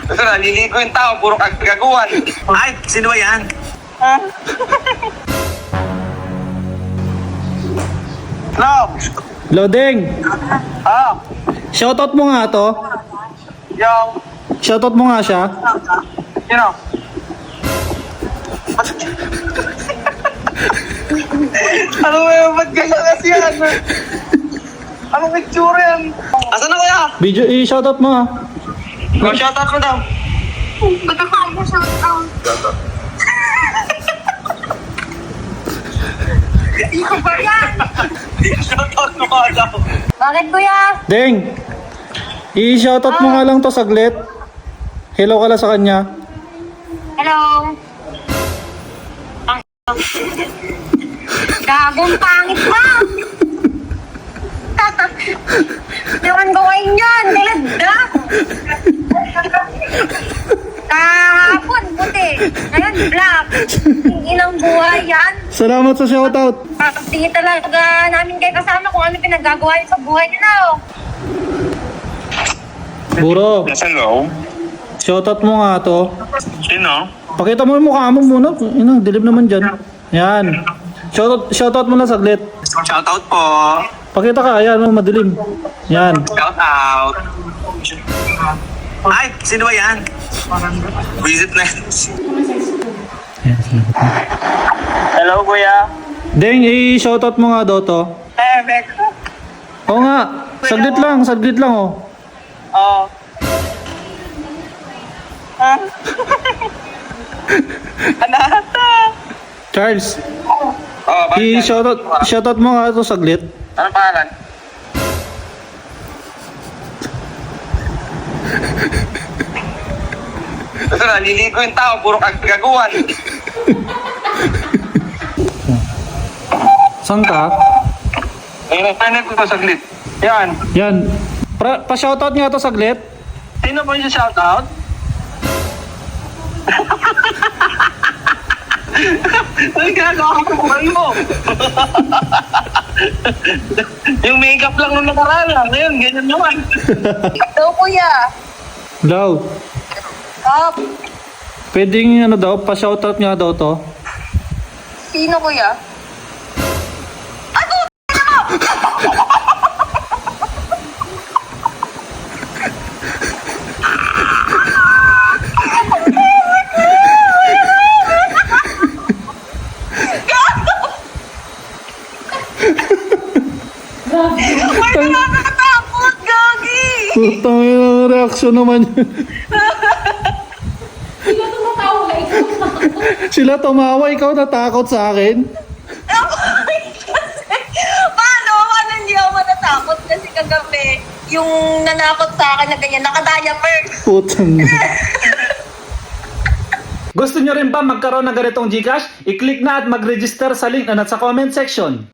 Naliligo yung tao, puro kagaguhan. Ay, sino ba yan? Hello? Loading, Ah, shoutout mo nga to. yo. Shoutout mo nga siya. You know? Ano ba yung ba't ganyan kasi yan? Anong itsura yan? Asan na kaya? Video, i-shoutout mo ah. Go shoutout ko daw. Ba't ako mo shout out? Ikaw ba yan? Shoutout mo ka daw. Bakit kuya? Deng, i-shoutout mo nga lang to saglit. Hello ka lang sa kanya. Hello? Gagong pangit ba? Ewan gawain yan, dilagda. Kahapon, puti. Ngayon, black. Ilang buhay yan. Salamat sa shoutout. Hindi talaga namin kayo kasama kung ano pinagagawa niyo sa buhay niyo na. Buro, Hello? shoutout mo nga to. Sino? Pakita mo yung mukha mo muna. Ina, dilim naman dyan. Yan. Shoutout mo lang saglit. Shoutout po. Pakita ka, ayan, oh, madilim. Yan. Shoutout. Ay, sino ba yan? Visit na. Hello, kuya. Deng, i-shoutout mo nga daw to. Perfect. Oo nga, saglit lang oh. Oh. Anata. Charles, Oh, bakit? i-shoutout mo nga to saglit. Anong pangalan? Naliligo yung tao, puro kagaguhan. Saan ka? Ayun, panig ko saglit. Yan. Yan. Pa-shoutout nga to saglit. Sino ba yung shoutout? Ang ginagawa ko mo. Yung makeup lang nung nakaraan. Ngayon, ganyan naman. Hello, kuya. Daw. Up. Pwedeng ano daw, pa-shoutout nga daw to. Sino, kuya? Ay, nakakatakot, Gagi! Putang ina, reaksyon naman yun. Sila tumawa, ikaw natakot sa akin. Paano hindi ako matatakot? Kasi kagabi, yung nanakot sa akin na ganyan, naka-diaper. Putang ina. Gusto nyo rin ba magkaroon ng ganitong Gcash? I-click na at mag-register sa link na nasa comment section.